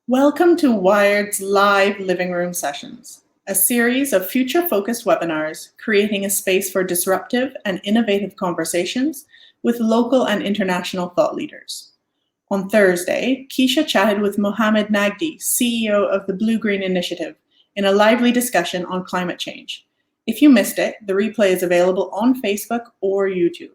Welcome to Wired's live living room sessions, a series of future-focused webinars creating a space for disruptive and innovative conversations with local and international thought leaders. On Thursday, Keisha chatted with Mohammed Nagdi, CEO of the Blue-Green Initiative, in a lively discussion on climate change. If you missed it, the replay is available on Facebook or YouTube.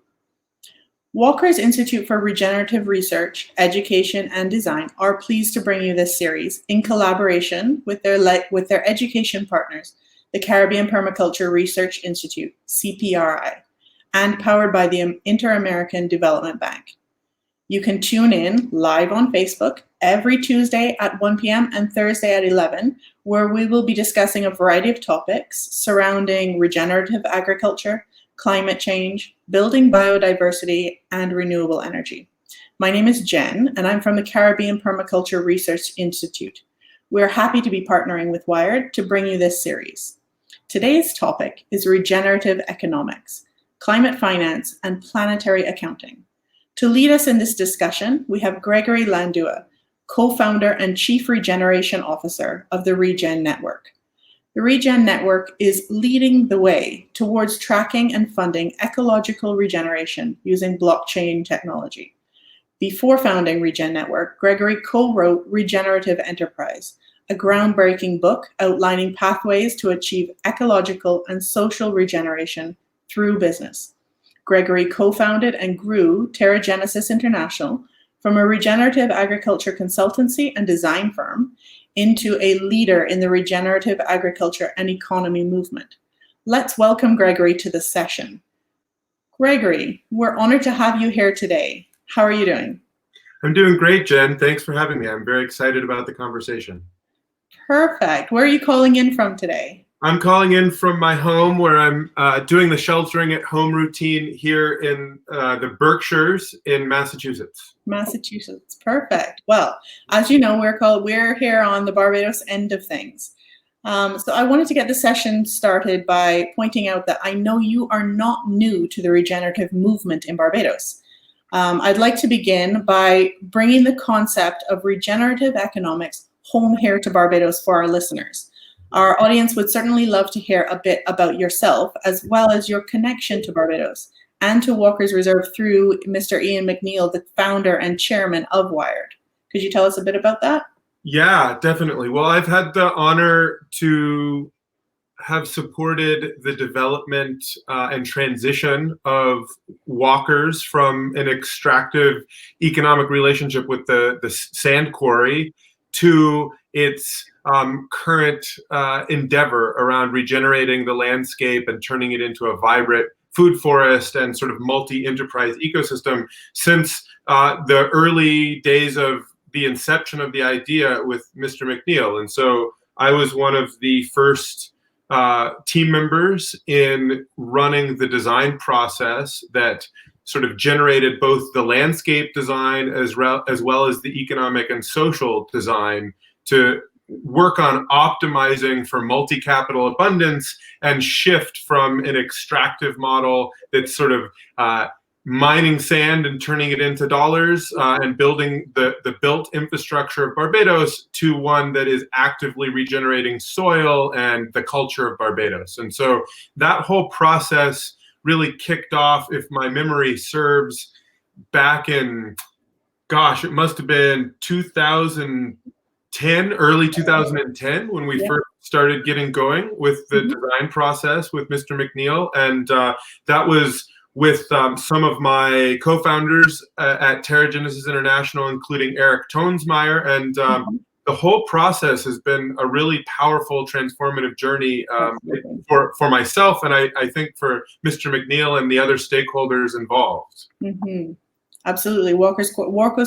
Walker's Institute for Regenerative Research, Education and Design are pleased to bring you this series in collaboration with their education partners, the Caribbean Permaculture Research Institute, CPRI, and powered by the Inter-American Development Bank. You can tune in live on Facebook every Tuesday at 1 p.m. and Thursday at 11, where we will be discussing a variety of topics surrounding regenerative agriculture, climate change, building biodiversity, and renewable energy. My name is Jen, and I'm from the Caribbean Permaculture Research Institute. We're happy to be partnering with Wired to bring you this series. Today's topic is regenerative economics, climate finance, and planetary accounting. To lead us in this discussion, we have Gregory Landua, co-founder and Chief Regeneration Officer of the Regen Network. The Regen Network is leading the way towards tracking and funding ecological regeneration using blockchain technology. Before founding Regen Network, Gregory co-wrote Regenerative Enterprise, a groundbreaking book outlining pathways to achieve ecological and social regeneration through business. Gregory co-founded and grew TerraGenesis International from a regenerative agriculture consultancy and design firm into a leader in the regenerative agriculture and economy movement. Let's welcome Gregory to the session. Gregory, we're honored to have you here today. How are you doing? I'm doing great, Jen. Thanks for having me. I'm very excited about the conversation. Perfect. Where are you calling in from today? I'm calling in from my home where I'm doing the sheltering at home routine here in the Berkshires in Massachusetts. Massachusetts, perfect. Well, as you know, we're here on the Barbados end of things. So I wanted to get the session started by pointing out that I know you are not new to the regenerative movement in Barbados. I'd like to begin by bringing the concept of regenerative economics home here to Barbados for our listeners. Our audience would certainly love to hear a bit about yourself, as well as your connection to Barbados and to Walker's Reserve through Mr. Ian McNeil, the founder and chairman of Wired. Could you tell us a bit about that? Yeah, definitely. Well, I've had the honor to have supported the development and transition of Walker's from an extractive economic relationship with the sand quarry to its current endeavor around regenerating the landscape and turning it into a vibrant food forest and sort of multi-enterprise ecosystem since the early days of the inception of the idea with Mr. McNeil. And so I was one of the first team members in running the design process that sort of generated both the landscape design as well as the economic and social design to work on optimizing for multi-capital abundance and shift from an extractive model that's sort of mining sand and turning it into dollars and building the built infrastructure of Barbados to one that is actively regenerating soil and the culture of Barbados. And so that whole process really kicked off, if my memory serves, back in, gosh, it must have been 2010, early 2010, when we first started getting going with the design process with Mr. McNeil. And that was with some of my co-founders at TerraGenesis International, including Eric Tonesmeyer. And the whole process has been a really powerful, transformative journey for myself, and I think for Mr. McNeil and the other stakeholders involved. Mm-hmm. Absolutely, Walker's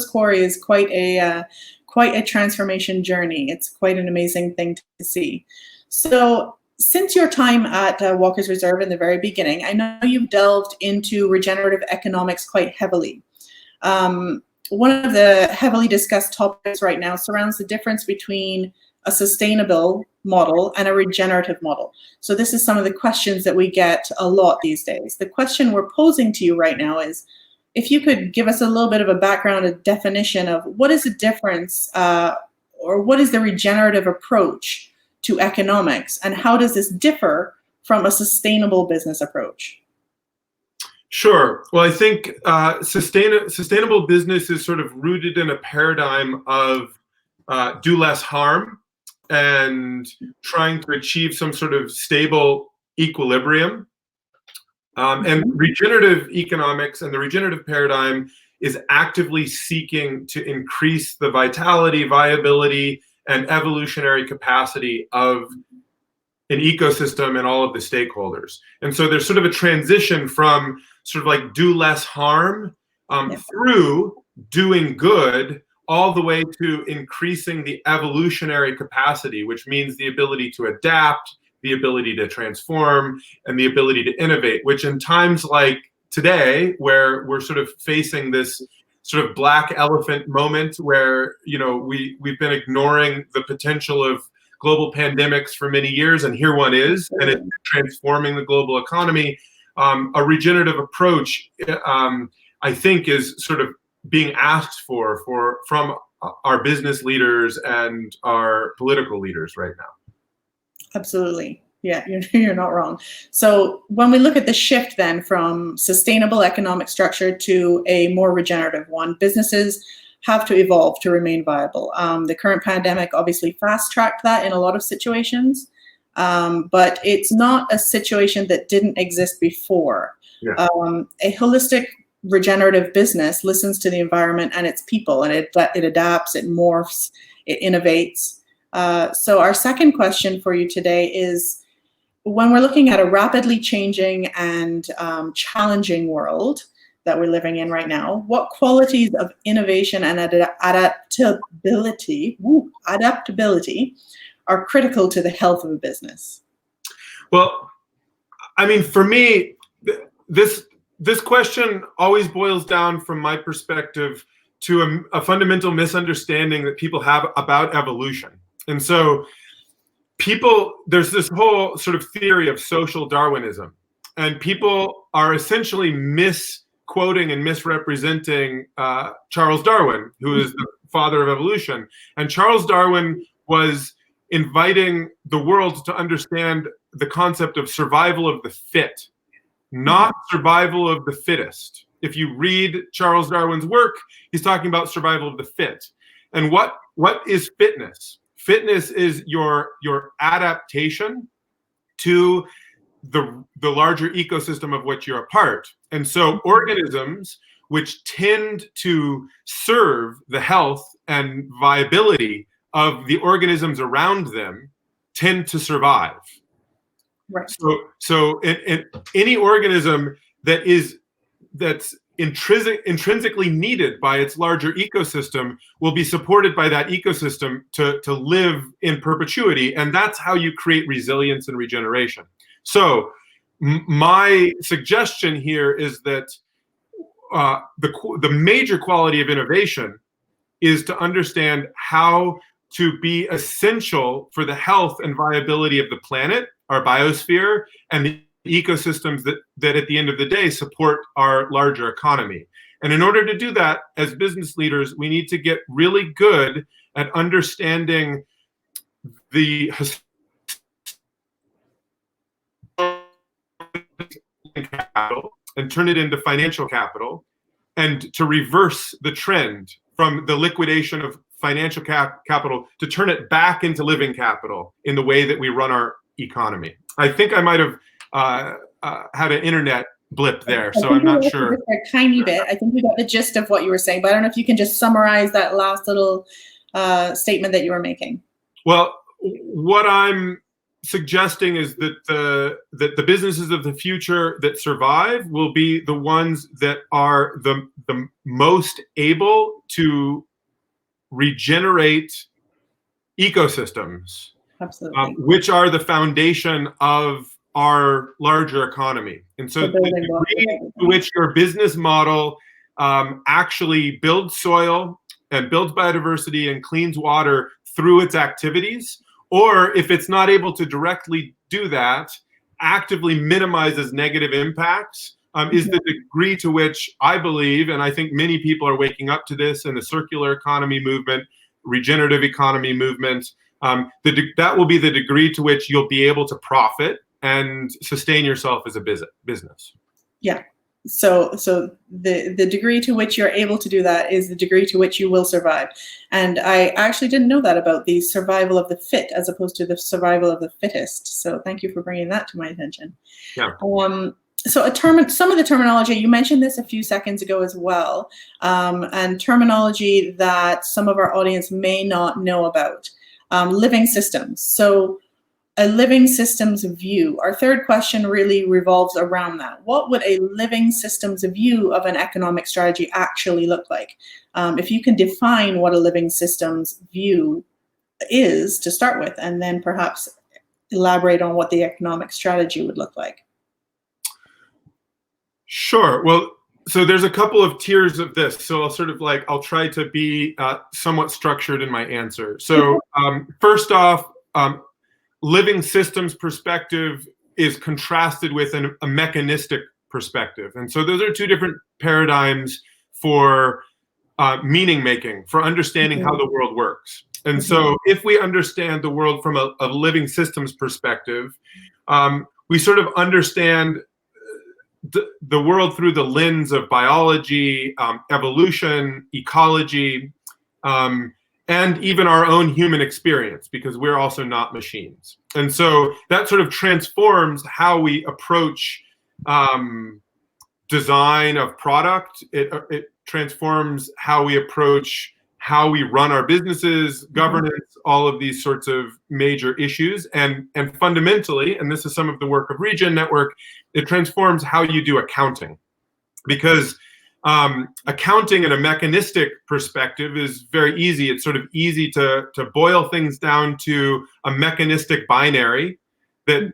Quarry is quite a transformation journey. It's quite an amazing thing to see. So, since your time at Walker's Reserve in the very beginning, I know you've delved into regenerative economics quite heavily. One of the heavily discussed topics right now surrounds the difference between a sustainable model and a regenerative model. So this is some of the questions that we get a lot these days. The question we're posing to you right now is, if you could give us a little bit of a background, a definition of what is the difference or what is the regenerative approach to economics, and how does this differ from a sustainable business approach? Sure. Well, I think sustainable business is sort of rooted in a paradigm of do less harm and trying to achieve some sort of stable equilibrium. And regenerative economics and the regenerative paradigm is actively seeking to increase the vitality, viability, and evolutionary capacity of an ecosystem and all of the stakeholders. And so there's sort of a transition from sort of like do less harm through doing good all the way to increasing the evolutionary capacity, which means the ability to adapt, the ability to transform, and the ability to innovate, which in times like today, where we're sort of facing this sort of black elephant moment where, you know, we've been ignoring the potential of global pandemics for many years, and here one is, and it's transforming the global economy. A regenerative approach, I think, is sort of being asked from our business leaders and our political leaders right now. Absolutely. Yeah, you're not wrong. So when we look at the shift then from sustainable economic structure to a more regenerative one, businesses have to evolve to remain viable. The current pandemic obviously fast-tracked that in a lot of situations, but it's not a situation that didn't exist before. Yeah. A holistic regenerative business listens to the environment and its people, and it adapts, it morphs, it innovates. So our second question for you today is, when we're looking at a rapidly changing and challenging world that we're living in right now, what qualities of innovation and adaptability are critical to the health of a business? Well, I mean, for me, this question always boils down, from my perspective, to a fundamental misunderstanding that people have about evolution. And so there's this whole sort of theory of social Darwinism, and people are essentially misquoting and misrepresenting Charles Darwin, who is the father of evolution. And Charles Darwin was inviting the world to understand the concept of survival of the fit, not survival of the fittest. If you read Charles Darwin's work, he's talking about survival of the fit. And what is fitness? Fitness is your adaptation to the larger ecosystem of which you're a part. And so organisms which tend to serve the health and viability of the organisms around them tend to survive. Right. So in any organism that's intrinsically needed by its larger ecosystem will be supported by that ecosystem to live in perpetuity, and that's how you create resilience and regeneration. So my suggestion here is that the major quality of innovation is to understand how to be essential for the health and viability of the planet, our biosphere, and the ecosystems that at the end of the day support our larger economy. And in order to do that, as business leaders, we need to get really good at understanding the capital and turn it into financial capital, and to reverse the trend from the liquidation of financial capital to turn it back into living capital in the way that we run our economy. I think I might have had an internet blip there, so I'm not sure. Just a tiny bit. I think we got the gist of what you were saying, but I don't know if you can just summarize that last little statement that you were making. Well, what I'm suggesting is that the businesses of the future that survive will be the ones that are the most able to regenerate ecosystems, which are the foundation of our larger economy. And so the degree to which your business model actually builds soil and builds biodiversity and cleans water through its activities, or if it's not able to directly do that, actively minimizes negative impacts, is the degree to which I believe, and I think many people are waking up to this in the circular economy movement, regenerative economy movement, that will be the degree to which you'll be able to profit and sustain yourself as a business. Yeah. So the degree to which you're able to do that is the degree to which you will survive. And I actually didn't know that about the survival of the fit as opposed to the survival of the fittest. So thank you for bringing that to my attention. Yeah. So some of the terminology, you mentioned this a few seconds ago as well, and terminology that some of our audience may not know about. Living systems. So a living systems view. Our third question really revolves around that. What would a living systems view of an economic strategy actually look like? If you can define what a living systems view is to start with, and then perhaps elaborate on what the economic strategy would look like. Sure. Well, so there's a couple of tiers of this. So I'll try to be somewhat structured in my answer. So first off, living systems perspective is contrasted with a mechanistic perspective. And so those are two different paradigms for meaning making, for understanding how the world works. And so if we understand the world from a living systems perspective, we sort of understand the world through the lens of biology, evolution, ecology, and even our own human experience, because we're also not machines. And so that sort of transforms how we approach design of product. It transforms how we approach how we run our businesses, governance, all of these sorts of major issues. And fundamentally, and this is some of the work of Regen Network, it transforms how you do accounting. Because accounting in a mechanistic perspective is very easy. It's sort of easy to boil things down to a mechanistic binary that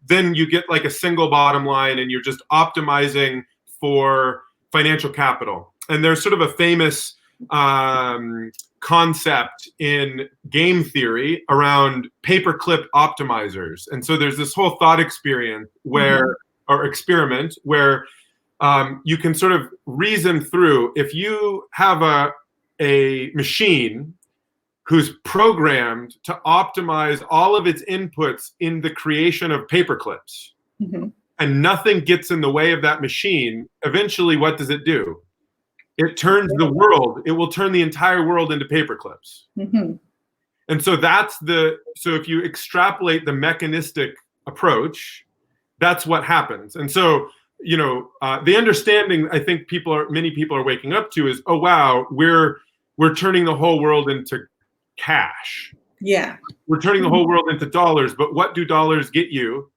then you get like a single bottom line and you're just optimizing for financial capital. And there's sort of a famous concept in game theory around paperclip optimizers. And so there's this whole thought experiment where you can sort of reason through, if you have a machine who's programmed to optimize all of its inputs in the creation of paperclips, and nothing gets in the way of that machine, eventually what does it do? It turns the world, it will turn the entire world into paperclips. And so so if you extrapolate the mechanistic approach, that's what happens. And so the understanding I think many people are waking up to is, oh wow, we're turning the whole world into cash. Yeah. We're turning the whole world into dollars, but what do dollars get you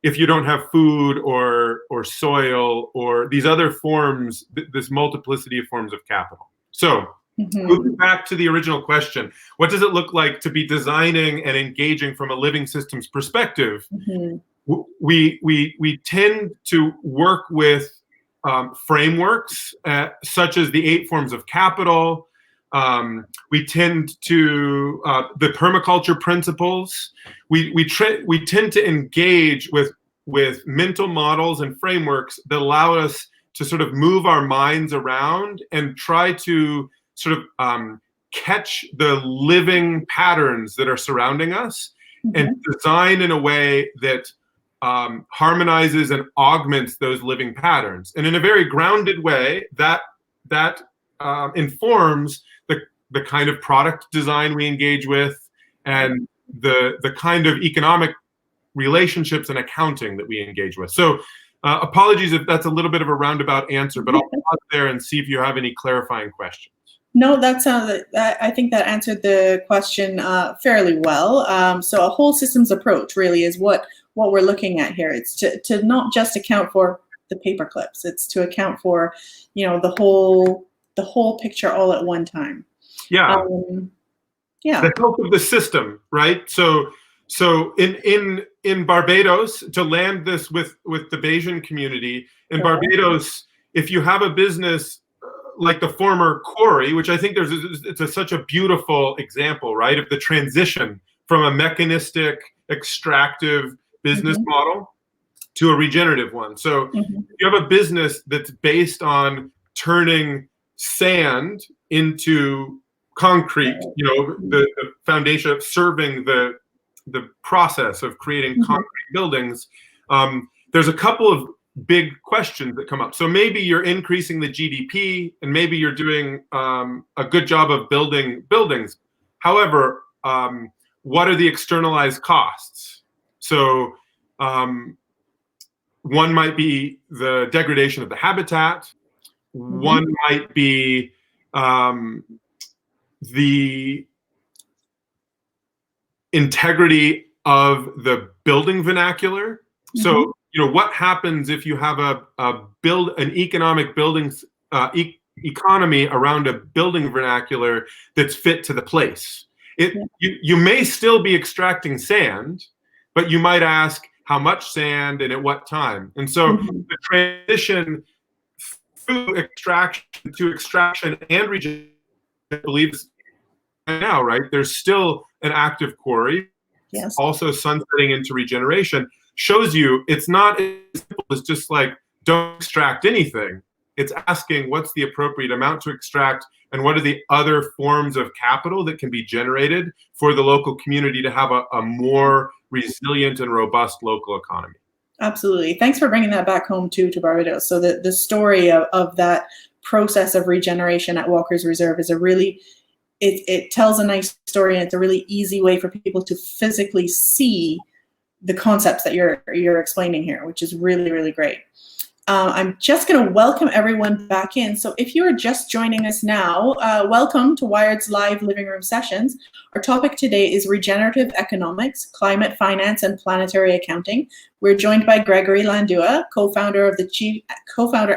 if you don't have food or soil or these other forms, this multiplicity of forms of capital? So moving back to the original question, what does it look like to be designing and engaging from a living systems perspective? We tend to work with frameworks such as the 8 forms of capital. We tend to the permaculture principles. We tend to engage with mental models and frameworks that allow us to sort of move our minds around and try to sort of catch the living patterns that are surrounding us and design in a way that harmonizes and augments those living patterns. And in a very grounded way, that informs the kind of product design we engage with and the kind of economic relationships and accounting that we engage with. So apologies if that's a little bit of a roundabout answer, but I'll pause there and see if you have any clarifying questions. No, I think that answered the question fairly well. So a whole systems approach really is what we're looking at here. It's to not just account for the paper clips. It's to account for, the whole picture all at one time. Yeah. Yeah. The health of the system, right? So in Barbados, to land this with the Bayesian community, in Barbados, if you have a business like the former quarry, which I think it's such a beautiful example, right, of the transition from a mechanistic, extractive business model to a regenerative one. So if you have a business that's based on turning sand into concrete, the foundation of serving the process of creating concrete buildings, there's a couple of big questions that come up. So maybe you're increasing the GDP, and maybe you're doing a good job of building buildings. However, what are the externalized costs? So one might be the degradation of the habitat. One might be the integrity of the building vernacular. So, what happens if you have an economic buildings economy around a building vernacular that's fit to the place? You may still be extracting sand, but you might ask how much sand and at what time. And so the transition through extraction to extraction and regeneration, I believe, now, right? There's still an active quarry. Yes. Also sunsetting into regeneration shows you it's not as simple as just like, don't extract anything. It's asking what's the appropriate amount to extract, and what are the other forms of capital that can be generated for the local community to have a more resilient and robust local economy. Absolutely. Thanks for bringing that back home too to Barbados. So the story of that process of regeneration at Walker's Reserve is it tells a nice story, and it's a really easy way for people to physically see the concepts that you're explaining here, which is really, really great. I'm just going to welcome everyone back in. So if you are just joining us now, welcome to Wired's live living room sessions. Our topic today is regenerative economics, climate finance, and planetary accounting. We're joined by Gregory Landua, co-founder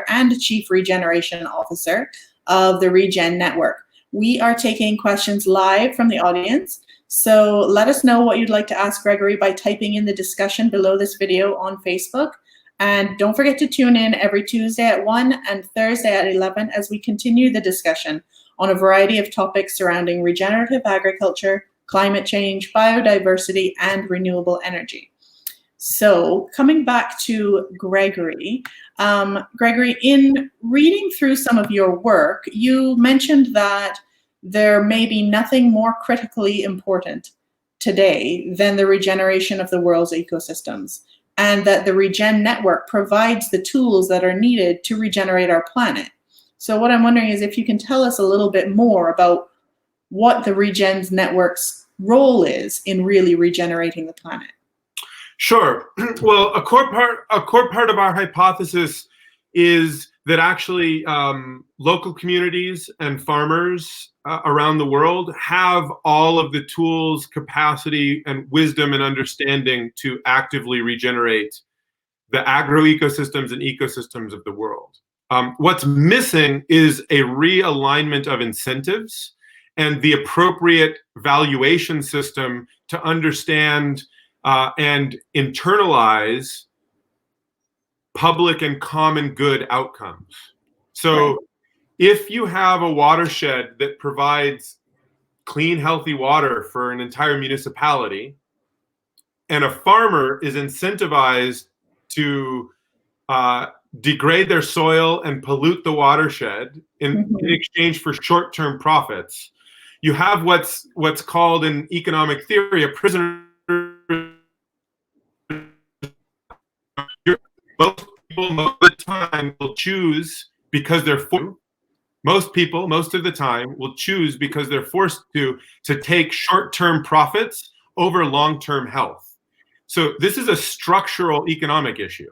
and Chief Regeneration Officer of the Regen Network. We are taking questions live from the audience. So let us know what you'd like to ask Gregory by typing in the discussion below this video on Facebook. And don't forget to tune in every Tuesday at 1 and Thursday at 11 as we continue the discussion on a variety of topics surrounding regenerative agriculture, climate change, biodiversity, and renewable energy. So coming back to Gregory, Gregory, in reading through some of your work, you mentioned that there may be nothing more critically important today than the regeneration of the world's ecosystems, and that the Regen Network provides the tools that are needed to regenerate our planet. So what I'm wondering is if you can tell us a little bit more about what the Regen Network's role is in really regenerating the planet. Sure. Well, a core part of our hypothesis is that actually local communities and farmers around the world have all of the tools, capacity, and wisdom and understanding to actively regenerate the agroecosystems and ecosystems of the world. What's missing is a realignment of incentives and the appropriate valuation system to understand and internalize public and common good outcomes. So if you have a watershed that provides clean, healthy water for an entire municipality, and a farmer is incentivized to degrade their soil and pollute the watershed in exchange for short-term profits, you have what's called in economic theory a prisoner. Most people, most of the time, will choose because they're forced. Most people, most of the time, will choose because they're forced to take short-term profits over long-term health. So this is a structural economic issue.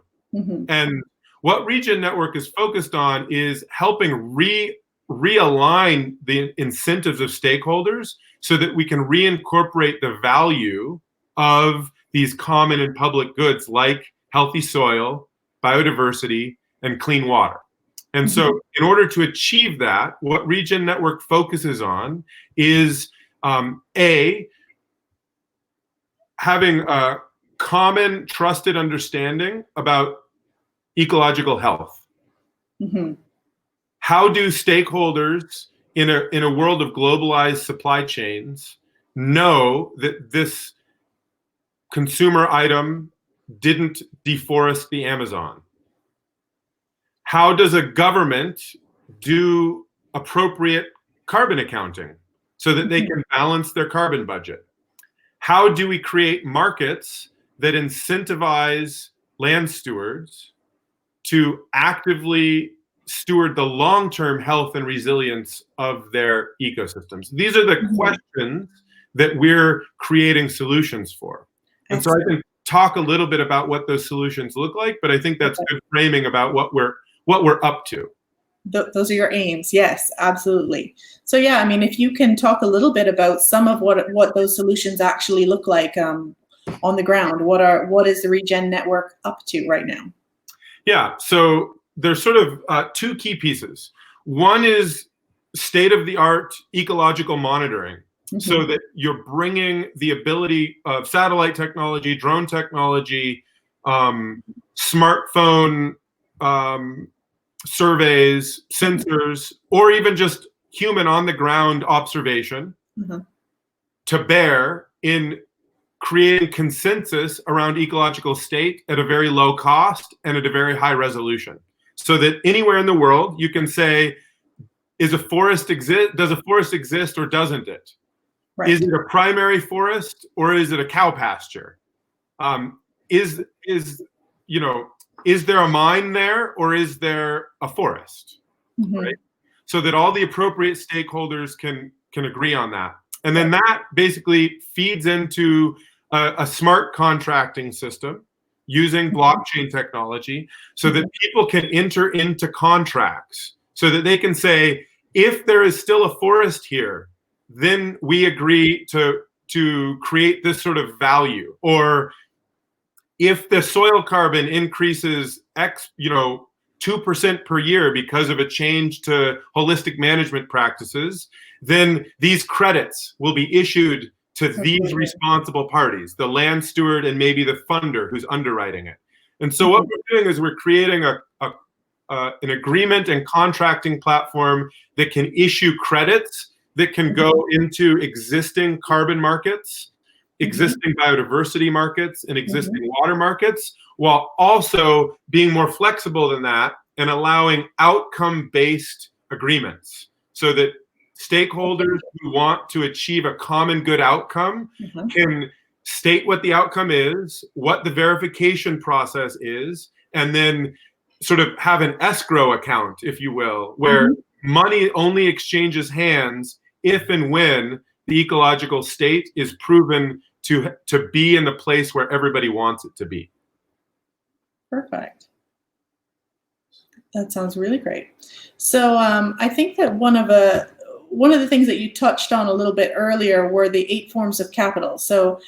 And what Regen Network is focused on is helping realign the incentives of stakeholders so that we can reincorporate the value of these common and public goods like healthy soil, biodiversity, and clean water. And so in order to achieve that, what Regen Network focuses on is having a common trusted understanding about ecological health. How do stakeholders in a world of globalized supply chains know that this consumer item didn't deforest the Amazon? How does a government do appropriate carbon accounting? so that they can balance their carbon budget? How do we create markets that incentivize land stewards to actively steward the long-term health and resilience of their ecosystems? These are the questions that we're creating solutions for. And so I can talk a little bit about what those solutions look like, but I think that's good framing about what we're up to. Those are your aims. Yes, absolutely. So yeah, I mean, if you can talk a little bit about some of what those solutions actually look like on the ground. What is the Regen Network up to right now? Yeah, so there's sort of two key pieces. One is state-of-the-art ecological monitoring, so that you're bringing the ability of satellite technology, drone technology, smartphone surveys, sensors, or even just human on-the-ground observation to bear in creating consensus around ecological state at a very low cost and at a very high resolution. So that anywhere in the world you can say, does a forest exist or doesn't it? Right. Is it a primary forest or is it a cow pasture? Is there a mine there or is there a forest? Right? So that all the appropriate stakeholders can agree on that. And then that basically feeds into a smart contracting system using blockchain technology so that people can enter into contracts so that they can say, if there is still a forest here, then we agree to create this sort of value. Or if the soil carbon increases 2% per year because of a change to holistic management practices, then these credits will be issued to these responsible parties, the land steward and maybe the funder who's underwriting it. And so what we're doing is we're creating an agreement and contracting platform that can issue credits that can go into existing carbon markets, existing biodiversity markets, and existing water markets, while also being more flexible than that and allowing outcome-based agreements so that stakeholders who want to achieve a common good outcome can state what the outcome is, what the verification process is, and then sort of have an escrow account, if you will, where money only exchanges hands if and when the ecological state is proven to be in the place where everybody wants it to be. Perfect. That sounds really great. So I think that one of the things that you touched on a little bit earlier were the 8 forms of capital. So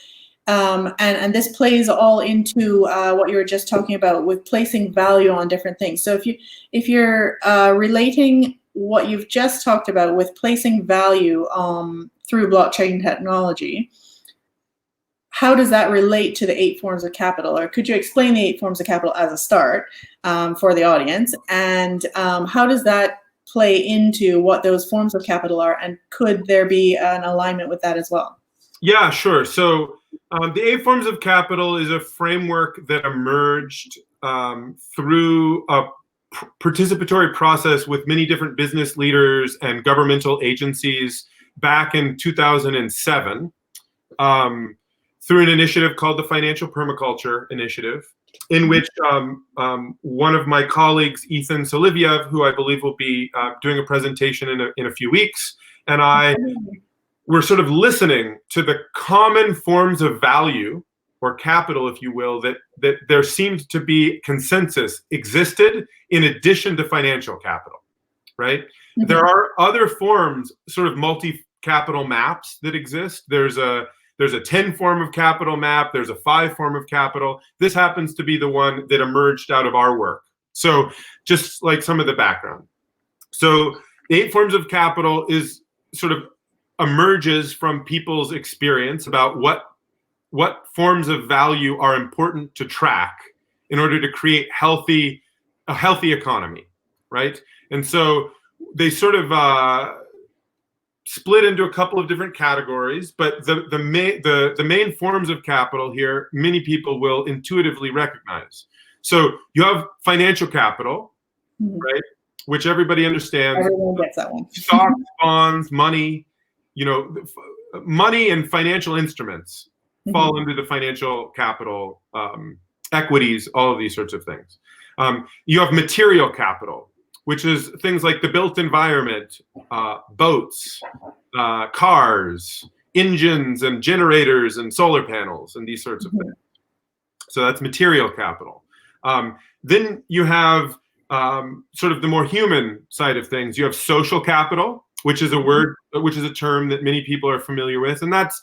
and this plays all into what you were just talking about with placing value on different things. So if you're relating what you've just talked about with placing value through blockchain technology, how does that relate to the 8 forms of capital? Or could you explain the 8 forms of capital as a start for the audience? And how does that play into what those forms of capital are? And could there be an alignment with that as well? Yeah, sure. So the 8 forms of capital is a framework that emerged through a participatory process with many different business leaders and governmental agencies back in 2007 through an initiative called the Financial Permaculture Initiative, in which one of my colleagues, Ethan Soliviev, who I believe will be doing a presentation in a few weeks, and I were sort of listening to the common forms of value or capital, if you will, that there seemed to be consensus existed in addition to financial capital, right? There are other forms, sort of multi-capital maps that exist. There's a 10 form of capital map. There's a 5 form of capital. This happens to be the one that emerged out of our work. So just like some of the background. So the 8 forms of capital is sort of emerges from people's experience about what forms of value are important to track in order to create a healthy economy, right? And so they sort of split into a couple of different categories, but the main forms of capital here, many people will intuitively recognize. So you have financial capital, right? Which everybody understands. Everyone gets that one. Stocks, bonds, money. money and financial instruments fall under the financial capital, equities, all of these sorts of things. You have material capital, which is things like the built environment, boats, cars, engines and generators and solar panels and these sorts of things. So that's material capital. Then you have sort of the more human side of things. You have social capital, which is a term that many people are familiar with, and that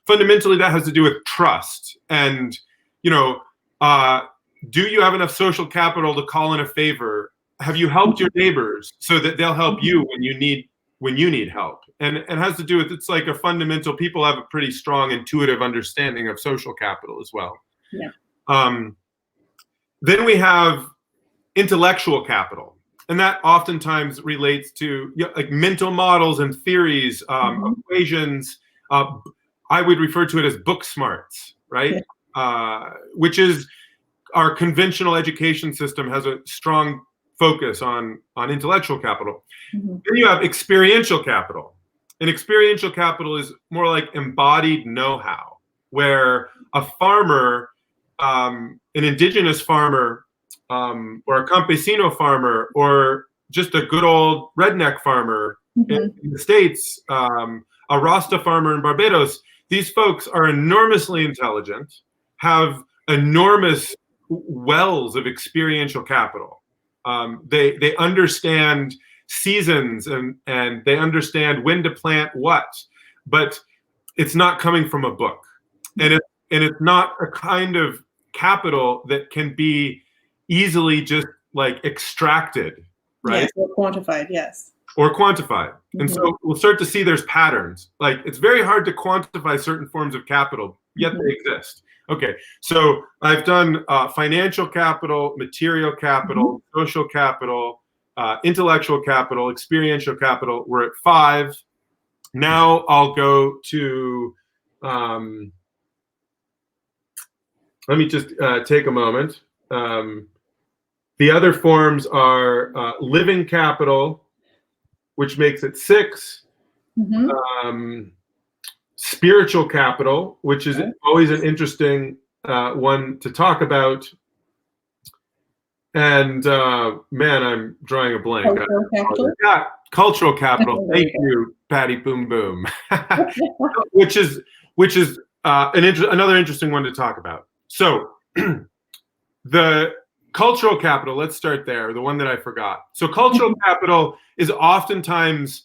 fundamentally that has to do with trust. And do you have enough social capital to call in a favor? Have you helped your neighbors so that they'll help you when you need help? And it has to do with, it's like a fundamental, people have a pretty strong intuitive understanding of social capital as well. Yeah. Then we have intellectual capital, and that oftentimes relates to like mental models and theories, equations. I would refer to it as book smarts, right? Yeah. Which is our conventional education system has a strong focus on intellectual capital. Then you have experiential capital. And experiential capital is more like embodied know-how, where a farmer, an indigenous farmer, or a campesino farmer, or just a good old redneck farmer in the States, a Rasta farmer in Barbados, these folks are enormously intelligent, have enormous wells of experiential capital. They understand seasons and they understand when to plant what, but it's not coming from a book, and it's not a kind of capital that can be easily just like extracted, right? Yes, or quantified, yes. Or quantified. And so we'll start to see there's patterns. Like it's very hard to quantify certain forms of capital, yet they exist. Okay, so I've done financial capital, material capital, social capital, intellectual capital, experiential capital. We're at 5. Now I'll go to, let me just take a moment. The other forms are living capital, which makes it 6. Spiritual capital, which is always an interesting one to talk about. And man, I'm drawing a blank. Cultural capital? Yeah, cultural capital. Thank you, Patty Boom Boom. which is another interesting one to talk about. So the cultural capital, let's start there, the one that I forgot. So cultural capital is oftentimes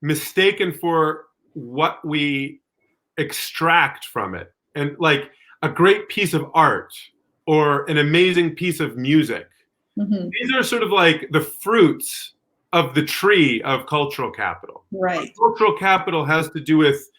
mistaken for what we extract from it. And like a great piece of art or an amazing piece of music. These are sort of like the fruits of the tree of cultural capital. Right. Cultural capital has to do with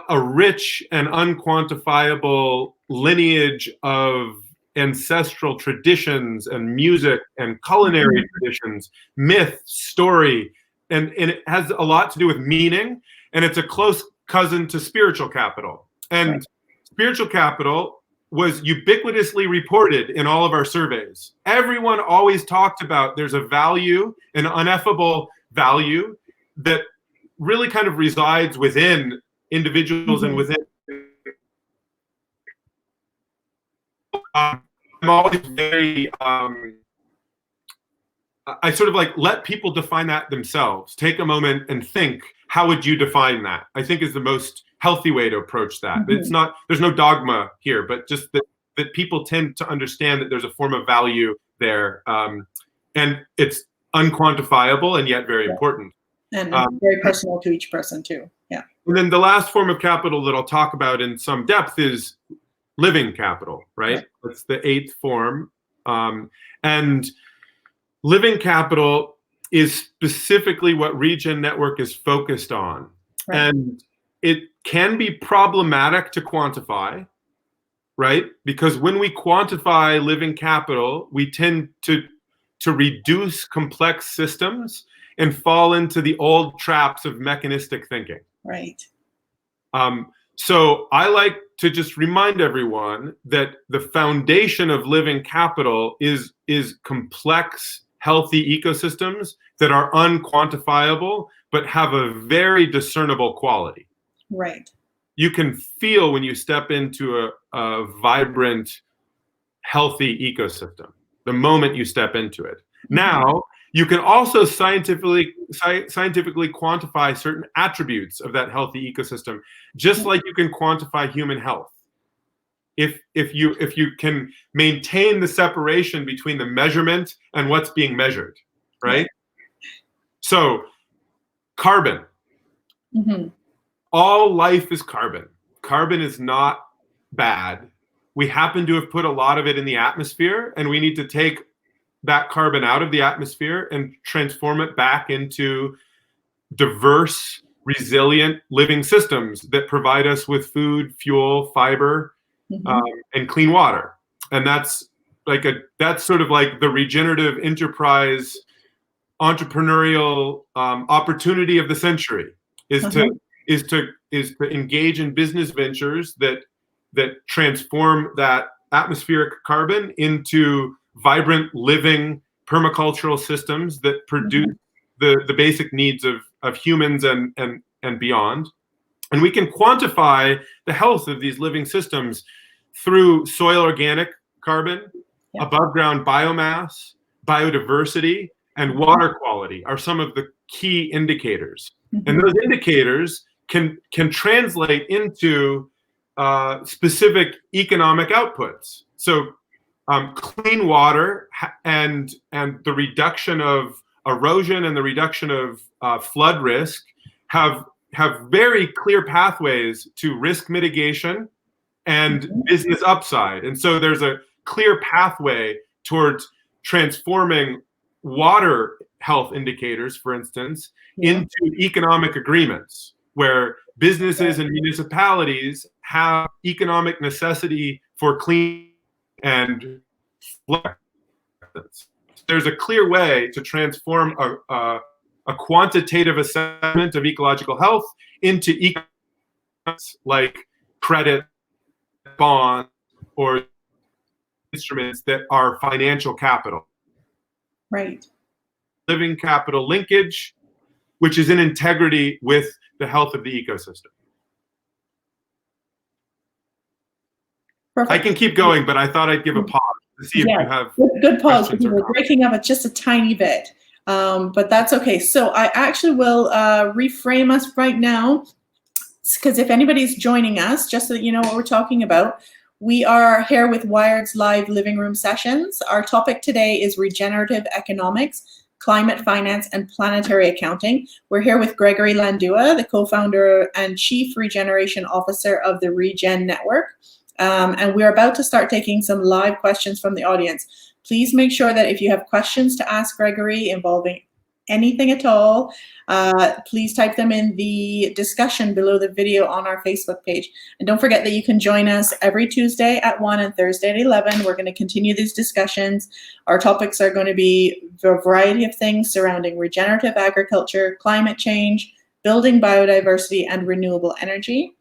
a rich and unquantifiable lineage of ancestral traditions and music and culinary traditions, myth, story, and it has a lot to do with meaning, and it's a close cousin to spiritual capital. And spiritual capital was ubiquitously reported in all of our surveys. Everyone always talked about there's a value, an ineffable value that really kind of resides within individuals and within. I'm always very, I sort of like let people define that themselves. Take a moment and think, how would you define that? I think is the most healthy way to approach that. It's not, there's no dogma here, but just that people tend to understand that there's a form of value there. And it's unquantifiable and yet very important. And very personal to each person too, yeah. And then the last form of capital that I'll talk about in some depth is living capital, right? That's the 8th form. And living capital is specifically what Regen Network is focused on. And it can be problematic to quantify, right? Because when we quantify living capital, we tend to reduce complex systems and fall into the old traps of mechanistic thinking. Right. So I like to just remind everyone that the foundation of living capital is complex, healthy ecosystems that are unquantifiable, but have a very discernible quality. Right. You can feel when you step into a vibrant, healthy ecosystem the moment you step into it. Now, you can also scientifically quantify certain attributes of that healthy ecosystem, just like you can quantify human health. If you can maintain the separation between the measurement and what's being measured, right? So, carbon. All life is carbon. Carbon is not bad. We happen to have put a lot of it in the atmosphere, and we need to take that carbon out of the atmosphere and transform it back into diverse, resilient living systems that provide us with food, fuel, fiber, and clean water. And that's sort of like the regenerative enterprise entrepreneurial opportunity of the century is to engage in business ventures that transform that atmospheric carbon into vibrant, living permacultural systems that produce the basic needs of humans and beyond. And we can quantify the health of these living systems through soil organic carbon, above ground biomass, biodiversity, and water quality are some of the key indicators. And those indicators can translate into specific economic outputs. So clean water and the reduction of erosion and the reduction of flood risk have very clear pathways to risk mitigation and business upside. And so there's a clear pathway towards transforming water health indicators, for instance, into economic agreements where businesses and municipalities have economic necessity for clean and flood. There's a clear way to transform a quantitative assessment of ecological health into economics like credit, bond, or instruments that are financial capital. Right. Living capital linkage, which is in integrity with the health of the ecosystem. Perfect. I can keep going, but I thought I'd give a pause to see if you have good pause, because we're breaking up just a tiny bit, but that's okay. So I actually will reframe us right now, because if anybody's joining us, just so that you know what we're talking about, we are here with Wired's live living room sessions. Our topic today is regenerative economics, climate finance, and planetary accounting. We're here with Gregory Landua, the co-founder and Chief Regeneration Officer of the Regen Network. And we're about to start taking some live questions from the audience. Please make sure that if you have questions to ask Gregory involving anything at all, please type them in the discussion below the video on our Facebook page. And don't forget that you can join us every Tuesday at 1 and Thursday at 11. We're going to continue these discussions. Our topics are going to be a variety of things surrounding regenerative agriculture, climate change, building biodiversity, and renewable energy.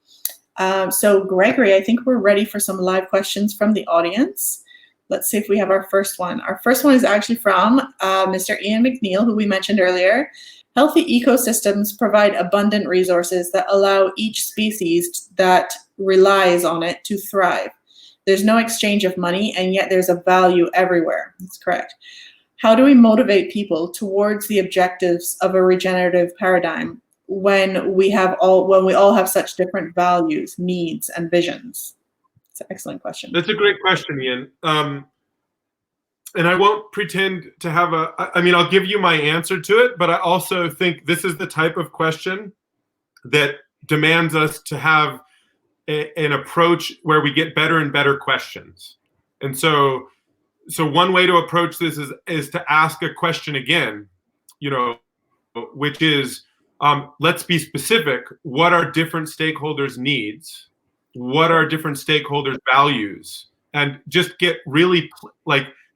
So Gregory, I think we're ready for some live questions from the audience. Let's see if we have our first one. Our first one is actually from Mr. Ian McNeil, who we mentioned earlier. Healthy ecosystems provide abundant resources that allow each species that relies on it to thrive. There's no exchange of money, and yet there's a value everywhere. That's correct. How do we motivate people towards the objectives of a regenerative paradigm when we all have such different values, needs, and visions? It's an excellent question. That's a great question, Ian. And I won't pretend to have I'll give you my answer to it, but I also think this is the type of question that demands us to have an approach where we get better and better questions. And so one way to approach this is to ask a question again, which is, let's be specific. What are different stakeholders' needs? What are different stakeholders' values? And just get really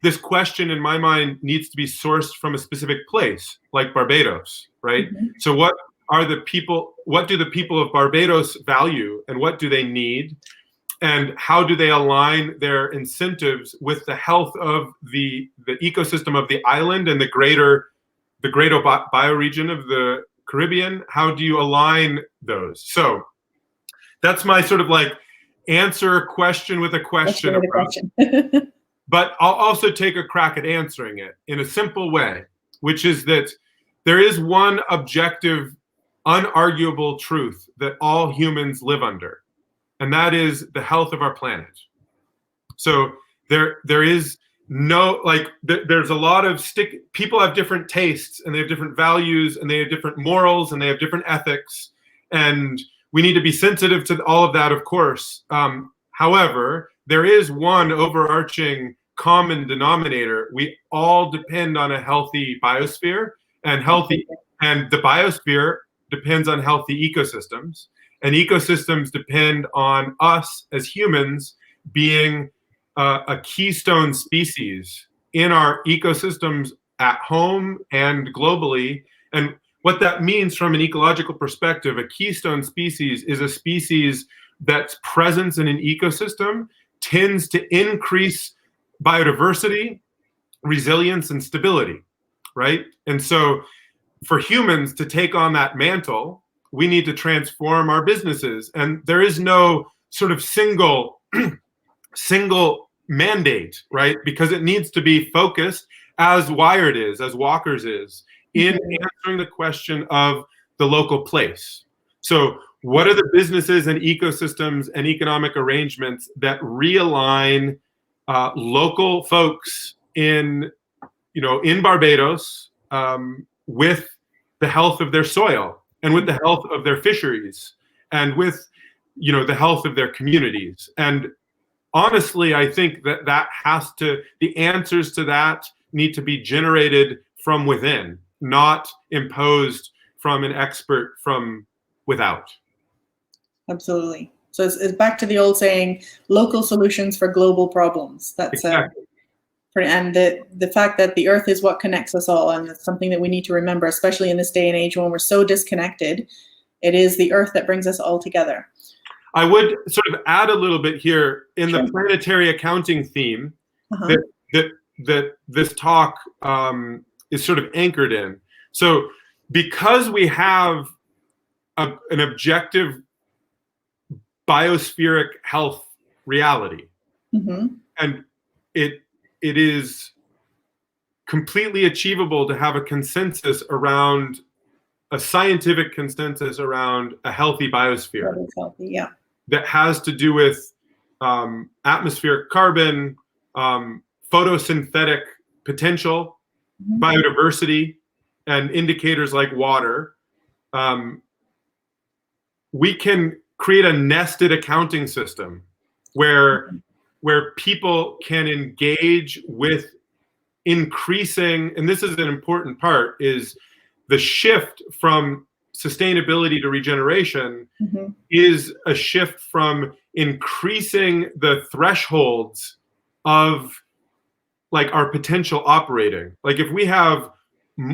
this question in my mind needs to be sourced from a specific place, like Barbados, right? Mm-hmm. So what do the people of Barbados value, and what do they need? And how do they align their incentives with the health of the ecosystem of the island and the greater bioregion Caribbean? How do you align those? So that's my sort of like answer a question with a question approach. But I'll also take a crack at answering it in a simple way, which is that there is one objective, unarguable truth that all humans live under, and that is the health of our planet. So there is no, like, there's a lot of people have different tastes, and they have different values, and they have different morals, and they have different ethics, and we need to be sensitive to all of that, of course. However, there is one overarching common denominator. We all depend on a healthy biosphere, and the biosphere depends on healthy ecosystems, and ecosystems depend on us as humans being a keystone species in our ecosystems at home and globally. And what that means from an ecological perspective, a keystone species is a species that's presence in an ecosystem tends to increase biodiversity, resilience, and stability, right? And so for humans to take on that mantle, we need to transform our businesses. And there is no sort of single mandate, right? Because it needs to be focused, as Wired is, as Walker's is, in answering the question of the local place. So what are the businesses and ecosystems and economic arrangements that realign local folks in Barbados with the health of their soil and with the health of their fisheries and with the health of their communities? And honestly, I think that the answers to that need to be generated from within, not imposed from an expert from without. Absolutely. So it's back to the old saying, local solutions for global problems. That's exactly. And the fact that the earth is what connects us all, and it's something that we need to remember, especially in this day and age when we're so disconnected. It is the earth that brings us all together. I would sort of add a little bit here in the planetary accounting theme that this talk is sort of anchored in. So because we have an objective biospheric health reality, and it is completely achievable to have a consensus around a scientific consensus around a healthy biosphere. That is healthy, yeah. That has to do with atmospheric carbon, photosynthetic potential, biodiversity, and indicators like water. We can create a nested accounting system where people can engage with increasing, and this is an important part, is the shift from sustainability to regeneration is a shift from increasing the thresholds of like our potential operating. Like if we have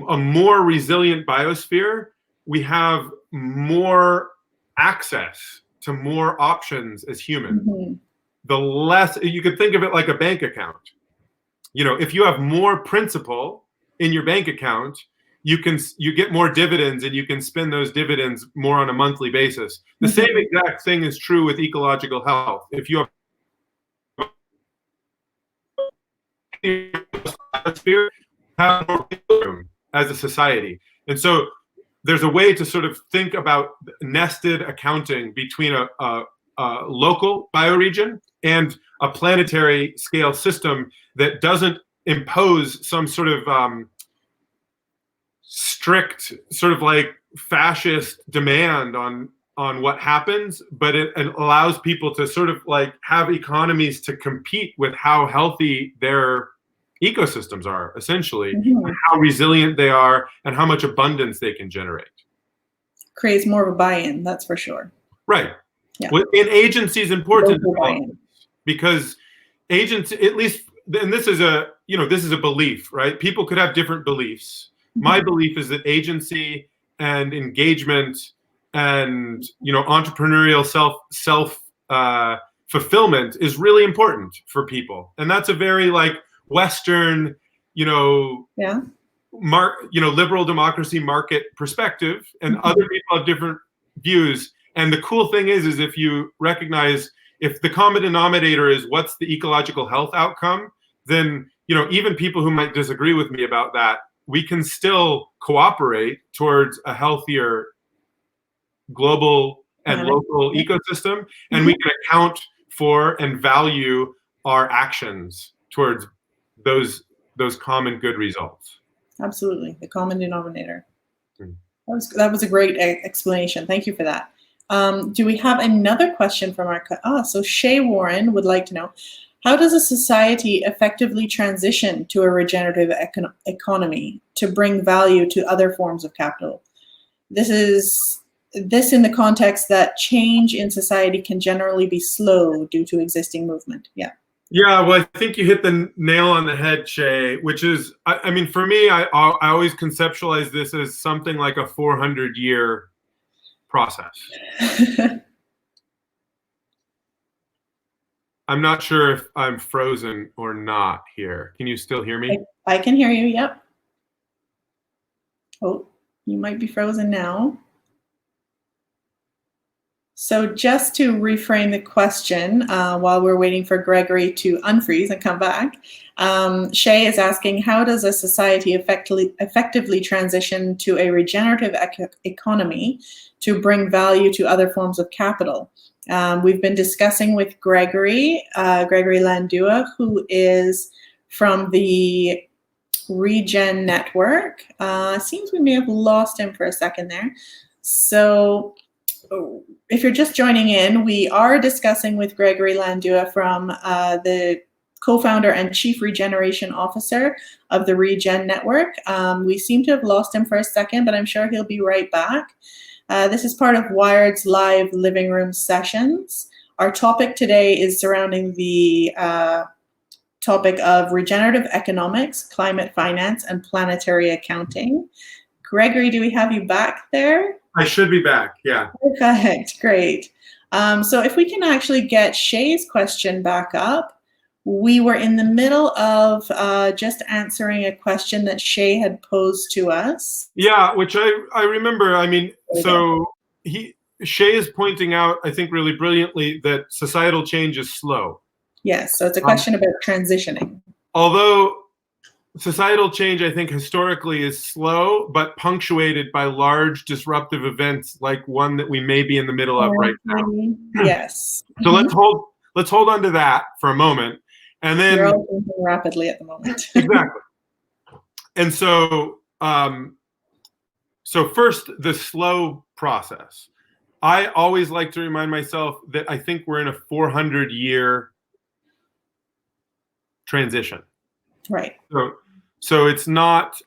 a more resilient biosphere, we have more access to more options as humans. The less, you could think of it like a bank account. If you have more principal in your bank account, you get more dividends, and you can spend those dividends more on a monthly basis. The same exact thing is true with ecological health. If you have more room as a society. And so there's a way to sort of think about nested accounting between a local bioregion and a planetary scale system that doesn't impose some sort of strict sort of like fascist demand on what happens, but it allows people to sort of like have economies to compete with how healthy their ecosystems are, essentially, and how resilient they are, and how much abundance they can generate. Creates more of a buy-in, that's for sure. Right. Yeah. In agency is important because agency, at least, and this is a belief, right? People could have different beliefs. My belief is that agency and engagement and entrepreneurial self fulfillment is really important for people, and that's a very like Western, liberal democracy market perspective, and other people have different views. And the cool thing is if you recognize, if the common denominator is what's the ecological health outcome, then, even people who might disagree with me about that, we can still cooperate towards a healthier global and local ecosystem, and we can account for and value our actions towards those common good results. Absolutely, the common denominator. That was a great explanation. Thank you for that. Do we have another question from so Shay Warren would like to know, how does a society effectively transition to a regenerative economy to bring value to other forms of capital? This in the context that change in society can generally be slow due to existing movement. Yeah. Yeah, well, I think you hit the nail on the head, Shay, which is, for me, I always conceptualize this as something like a 400-year process. I'm not sure if I'm frozen or not here. Can you still hear me? I can hear you, yep. Oh, you might be frozen now. So just to reframe the question, while we're waiting for Gregory to unfreeze and come back, Shay is asking, how does a society effectively transition to a regenerative economy to bring value to other forms of capital? We've been discussing with Gregory Landua, who is from the Regen Network. Seems we may have lost him for a second there. So if you're just joining in, we are discussing with Gregory Landua from the co-founder and Chief Regeneration Officer of the Regen Network. We seem to have lost him for a second, but I'm sure he'll be right back. This is part of Wired's live living room sessions. Our topic today is surrounding the topic of regenerative economics, climate finance, and planetary accounting. Gregory, do we have you back there? I should be back, yeah. Perfect, great. So if we can actually get Shay's question back up. We were in the middle of just answering a question that Shay had posed to us. Yeah, which I remember. So Shay is pointing out, I think really brilliantly, that societal change is slow. Yes, so it's a question about transitioning. Although societal change, I think, historically is slow, but punctuated by large disruptive events like one that we may be in the middle of right now. Yes. So let's hold on to that for a moment. And then you're all moving rapidly at the moment. Exactly. And so first, the slow process. I always like to remind myself that I think we're in a 400-year transition. Right. So it's not,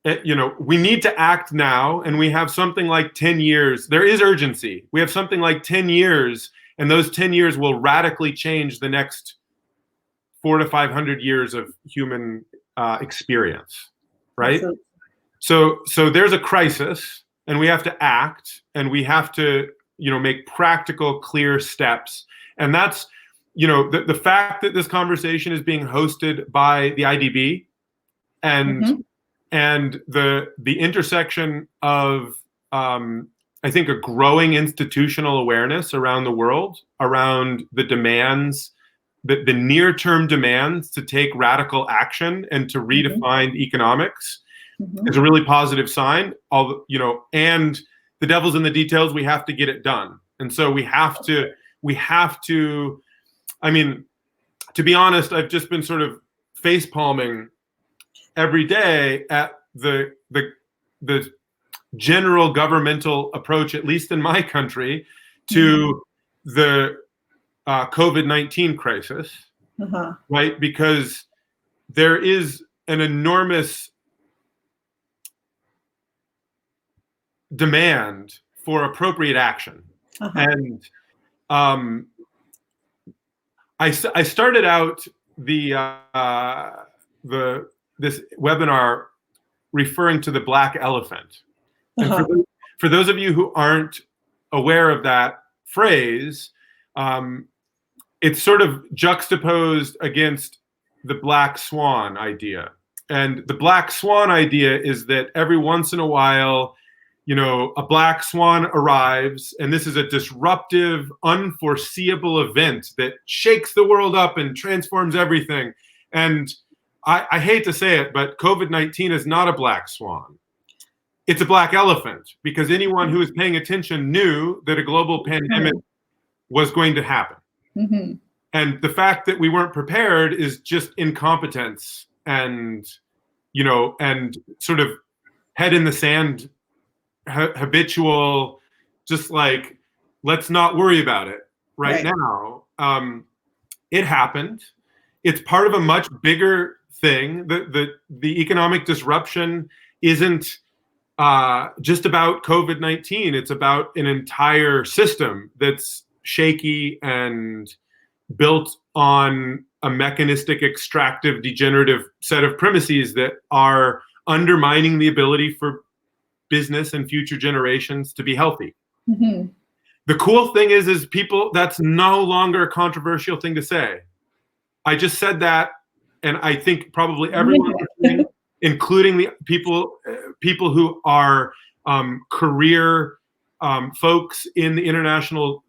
we need to act now, and we have something like 10 years. There is urgency. We have something like 10 years, and those 10 years will radically change the next 400 to 500 years of human experience, right? Absolutely. So there's a crisis, and we have to act, and we have to, make practical, clear steps. And that's, the fact that this conversation is being hosted by the IDB and the intersection of, I think, a growing institutional awareness around the world around the demands, the near-term demands to take radical action and to redefine economics is a really positive sign. And the devil's in the details. We have to get it done, and so we have to. To be honest, I've just been sort of face palming every day at the general governmental approach, at least in my country, to the COVID-19 crisis, right? Because there is an enormous demand for appropriate action. And I started out this webinar referring to the black elephant. And for those of you who aren't aware of that phrase, it's sort of juxtaposed against the black swan idea. And the black swan idea is that every once in a while, a black swan arrives, and this is a disruptive, unforeseeable event that shakes the world up and transforms everything. And I hate to say it, but COVID-19 is not a black swan. It's a black elephant, because anyone who was paying attention knew that a global pandemic was going to happen. Mm-hmm. And the fact that we weren't prepared is just incompetence and, and sort of head in the sand, habitual, just like, let's not worry about it right now. It happened. It's part of a much bigger thing. The economic disruption isn't just about COVID-19. It's about an entire system that's shaky and built on a mechanistic, extractive, degenerative set of premises that are undermining the ability for business and future generations to be healthy. Mm-hmm. The cool thing is people, that's no longer a controversial thing to say. I just said that, and I think probably everyone, including the people who are career folks in the international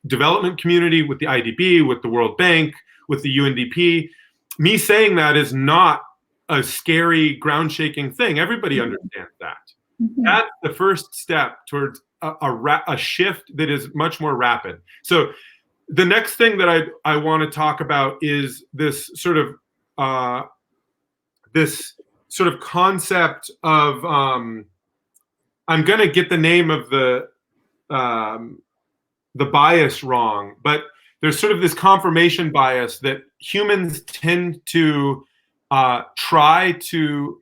development community, with the IDB, with the World Bank, with the UNDP, me saying that is not a scary, ground-shaking thing. Everybody understands that. Mm-hmm. That's the first step towards a shift that is much more rapid. So the next thing that I want to talk about is this sort of concept of I'm going to get the name of the bias wrong, but there's sort of this confirmation bias that humans tend to try to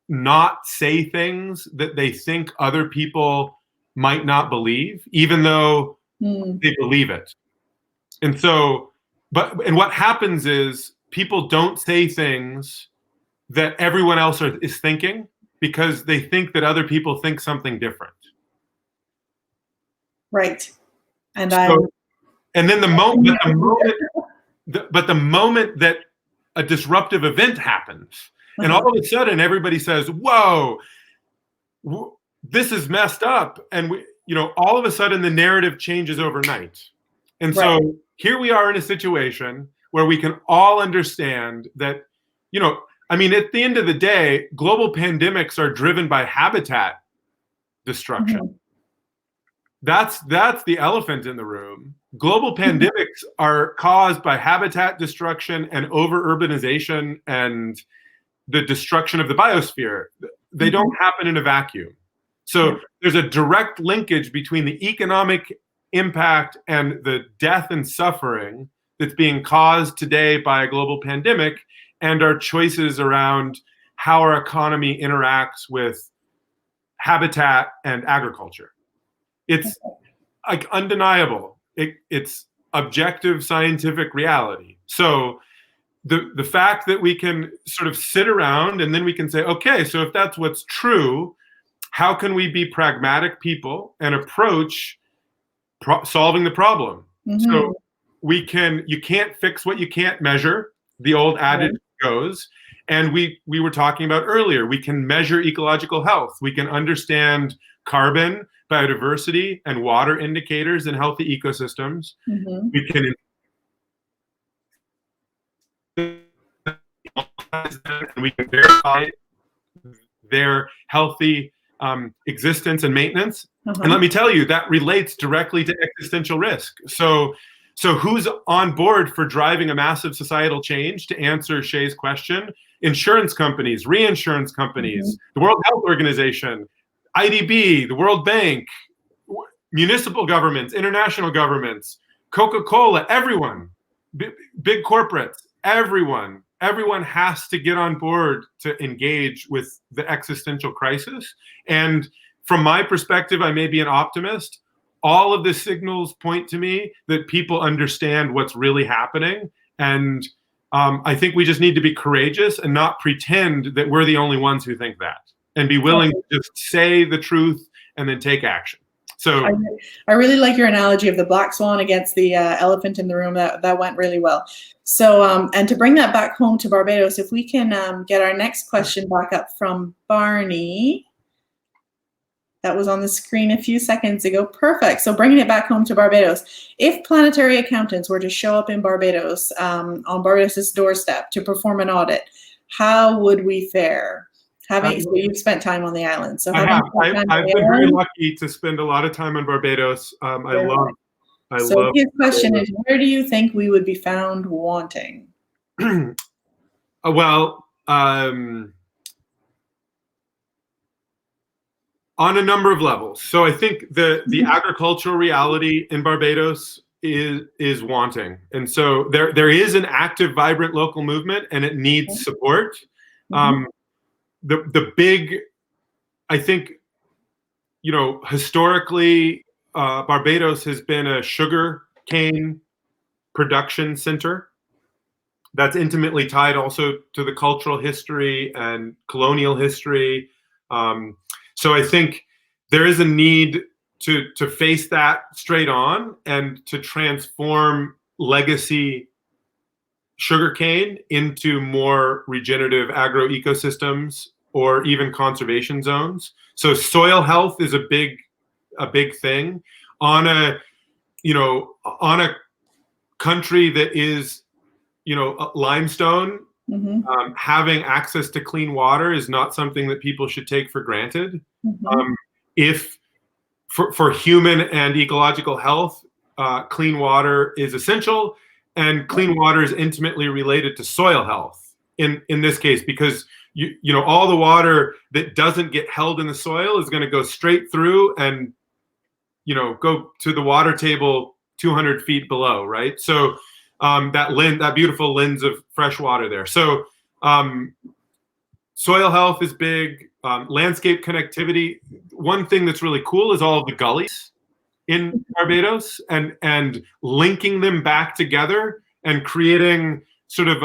not say things that they think other people might not believe, even though they believe it. And so, and what happens is people don't say things that everyone else is thinking because they think that other people think something different. Right. And then the moment that a disruptive event happens, and all of a sudden everybody says, "Whoa, this is messed up," and all of a sudden the narrative changes overnight. And so here we are in a situation where we can all understand that, at the end of the day, global pandemics are driven by habitat destruction. Mm-hmm. That's the elephant in the room. Global pandemics are caused by habitat destruction and over-urbanization and the destruction of the biosphere. They don't happen in a vacuum. So there's a direct linkage between the economic impact and the death and suffering that's being caused today by a global pandemic and our choices around how our economy interacts with habitat and agriculture. It's like undeniable. It's objective scientific reality. So the fact that we can sort of sit around and then we can say, okay, so if that's what's true, how can we be pragmatic people and approach solving the problem? Mm-hmm. So you can't fix what you can't measure, the old adage goes. And we were talking about earlier, we can measure ecological health. We can understand carbon, biodiversity, and water indicators in healthy ecosystems. Mm-hmm. We can verify their healthy existence and maintenance. And let me tell you, that relates directly to existential risk. So who's on board for driving a massive societal change? To answer Shay's question, insurance companies, reinsurance companies, the World Health Organization, IDB, the World Bank, municipal governments, international governments, Coca-Cola, everyone, big corporates, everyone has to get on board to engage with the existential crisis. And from my perspective, I may be an optimist. All of the signals point to me that people understand what's really happening. And I think we just need to be courageous and not pretend that we're the only ones who think that, and be willing to just say the truth and then take action. So I really like your analogy of the black swan against the elephant in the room. That went really well. So, and to bring that back home to Barbados, if we can get our next question back up from Barney. That was on the screen a few seconds ago. Perfect. So bringing it back home to Barbados. If planetary accountants were to show up in Barbados, on Barbados's doorstep to perform an audit, how would we fare? So you've spent time on the island. So I've been very lucky to spend a lot of time on Barbados. So his question is, where do you think we would be found wanting? Well, on a number of levels. So I think the agricultural reality in Barbados is wanting. And so there is an active, vibrant local movement, and it needs support. The big, I think, historically, Barbados has been a sugar cane production center that's intimately tied also to the cultural history and colonial history. So I think there is a need to face that straight on and to transform legacy sugarcane into more regenerative agro ecosystems or even conservation zones. So soil health is a big thing on a country that is limestone. Having access to clean water is not something that people should take for granted. If for human and ecological health, clean water is essential, and clean water is intimately related to soil health in this case, because all the water that doesn't get held in the soil is going to go straight through and go to the water table 200 feet below, right? So that beautiful lens of fresh water there. So soil health is big. Landscape connectivity. One thing that's really cool is all of the gullies in Barbados and linking them back together and creating sort of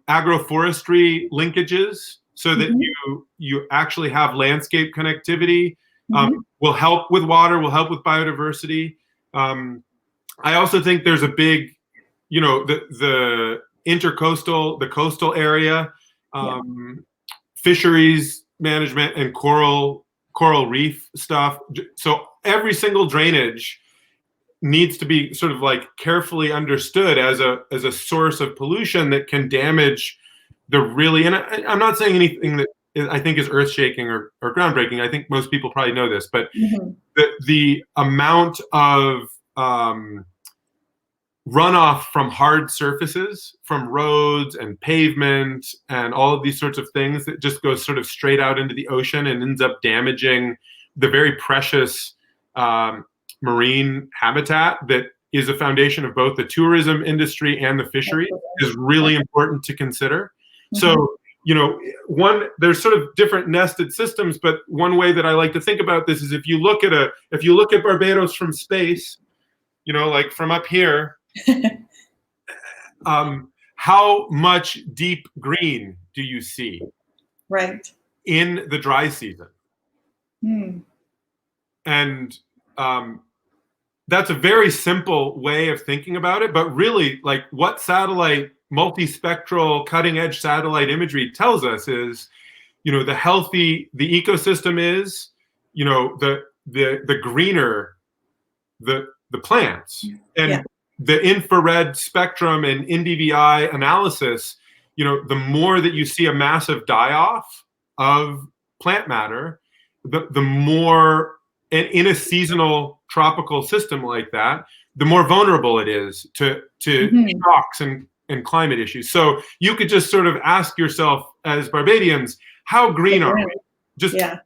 agroforestry linkages so that you actually have landscape connectivity. Will help with water, will help with biodiversity. I also think there's a big, the intercoastal, the coastal area, fisheries management and coral reef stuff. So every single drainage needs to be sort of like carefully understood as a source of pollution that can damage the really, and I'm not saying anything that I think is earth-shaking or groundbreaking. I think most people probably know this, but the amount of runoff from hard surfaces, from roads and pavement and all of these sorts of things that just goes sort of straight out into the ocean and ends up damaging the very precious marine habitat that is a foundation of both the tourism industry and the fishery is really important to consider. So, there's sort of different nested systems, but one way that I like to think about this is if you look at Barbados from space, like from up here, how much deep green do you see? Right. In the dry season? And that's a very simple way of thinking about it, but really, like, what satellite, multispectral, cutting-edge satellite imagery tells us is, the healthy the ecosystem is, the greener the plants. And the infrared spectrum and NDVI analysis, the more that you see a massive die-off of plant matter, the more, in a seasonal tropical system like that, the more vulnerable it is to shocks and climate issues. So you could just sort of ask yourself as Barbadians, how green are we?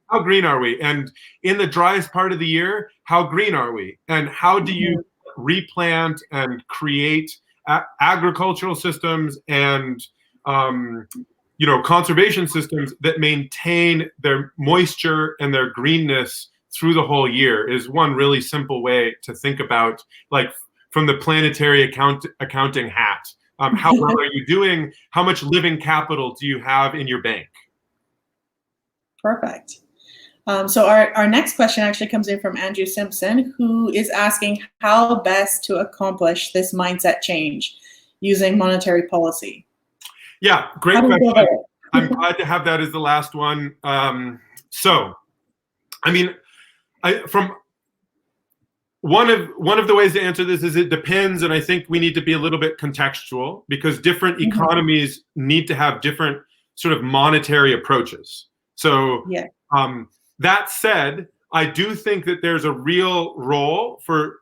How green are we? And in the driest part of the year, how green are we? And how do you replant and create agricultural systems and conservation systems that maintain their moisture and their greenness through the whole year is one really simple way to think about, like, from the planetary accounting hat. How well are you doing? How much living capital do you have in your bank? Perfect. So our next question actually comes in from Andrew Simpson, who is asking how best to accomplish this mindset change using monetary policy. Yeah, great How do we go question. about it? I'm glad to have that as the last one. So, I mean, from one of the ways to answer this is it depends, and I think we need to be a little bit contextual because different economies need to have different sort of monetary approaches. So, Yeah. that said, I do think that there's a real role for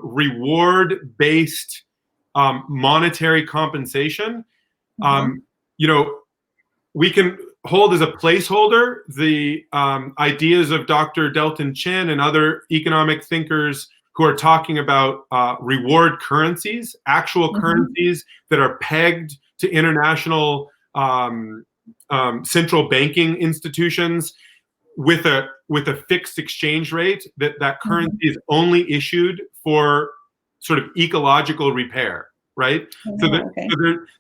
reward-based monetary compensation. You know, we can hold as a placeholder the ideas of Dr. Delton Chin and other economic thinkers who are talking about reward currencies, actual currencies that are pegged to international central banking institutions with a fixed exchange rate, that currency is only issued for sort of ecological repair. Right, so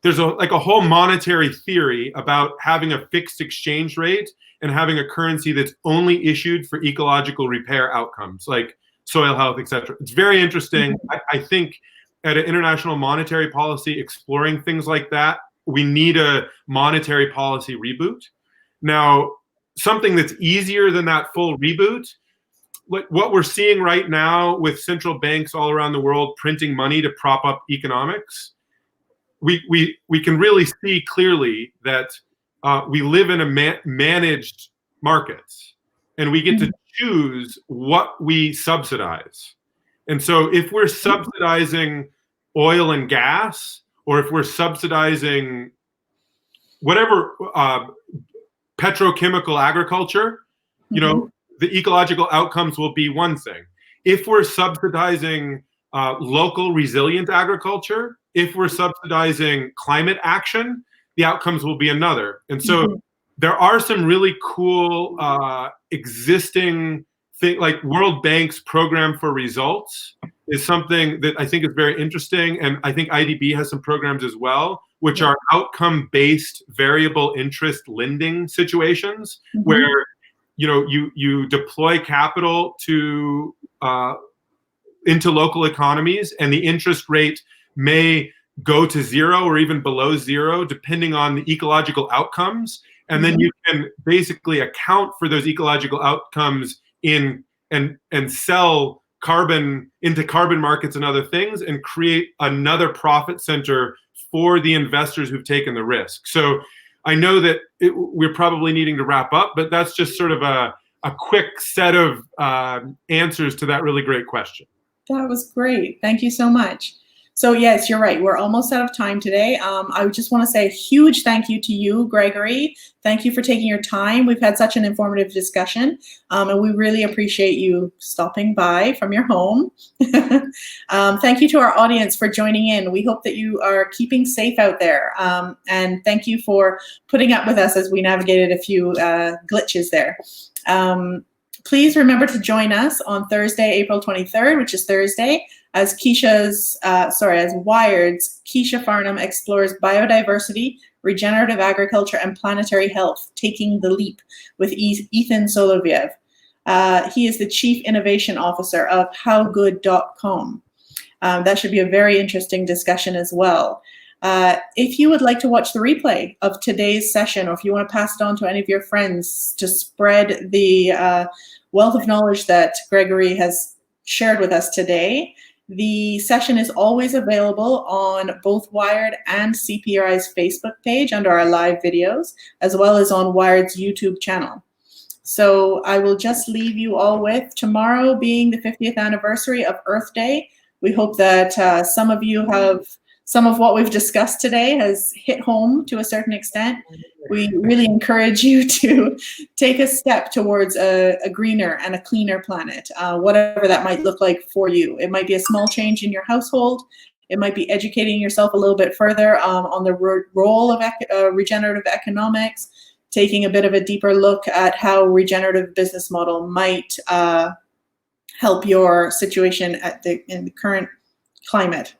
there's a whole monetary theory about having a fixed exchange rate and having a currency that's only issued for ecological repair outcomes like soil health, etc. It's very interesting. I think at an international monetary policy exploring things like that, we need a monetary policy reboot. Now, something that's easier than that full reboot, like what we're seeing right now with central banks all around the world printing money to prop up economics, we can really see clearly that we live in a managed markets, and we get to choose what we subsidize. And so if we're subsidizing oil and gas, or if we're subsidizing whatever petrochemical agriculture, you know, the ecological outcomes will be one thing. If we're subsidizing local resilient agriculture, if we're subsidizing climate action, the outcomes will be another. And so there are some really cool existing things, like World Bank's program for results is something that I think is very interesting. And I think IDB has some programs as well, which are outcome-based variable interest lending situations where you deploy capital to into local economies, and the interest rate may go to zero or even below zero, depending on the ecological outcomes. And then you can basically account for those ecological outcomes in and sell carbon into carbon markets and other things, and create another profit center for the investors who've taken the risk. So I know that we're probably needing to wrap up, but that's just sort of a quick set of answers to that really great question. That was great. Thank you so much. So yes, you're right. We're almost out of time today. I just want to say a huge thank you to you, Gregory. Thank you for taking your time. We've had such an informative discussion, and we really appreciate you stopping by from your home. Thank you to our audience for joining in. We hope that you are keeping safe out there. And thank you for putting up with us as we navigated a few glitches there. Please remember to join us on Thursday, April 23rd, which is Thursday, as Wired's Keisha Farnham explores biodiversity, regenerative agriculture, and planetary health, taking the leap with Ethan Soloviev. He is the Chief Innovation Officer of howgood.com. That should be a very interesting discussion as well. If you would like to watch the replay of today's session, or if you want to pass it on to any of your friends to spread the wealth of knowledge that Gregory has shared with us today, the session is always available on both Wired and CPRI's Facebook page under our live videos, as well as on Wired's YouTube channel. So I will just leave you all with tomorrow being the 50th anniversary of Earth Day. We hope that some of you have some of what we've discussed today has hit home to a certain extent. We really encourage you to take a step towards a greener and a cleaner planet, whatever that might look like for you. It might be a small change in your household. It might be educating yourself a little bit further on the role of regenerative economics, taking a bit of a deeper look at how regenerative business model might help your situation in the current climate.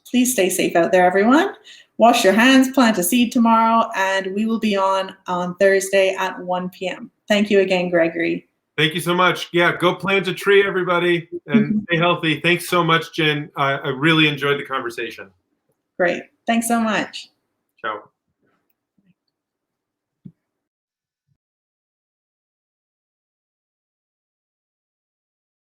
Please stay safe out there, everyone. Wash your hands, plant a seed tomorrow, and we will be on Thursday at 1 p.m. Thank you again, Gregory. Thank you so much. Yeah, go plant a tree, everybody, and stay healthy. Thanks so much, Jen. I really enjoyed the conversation. Great. Thanks so much. Ciao.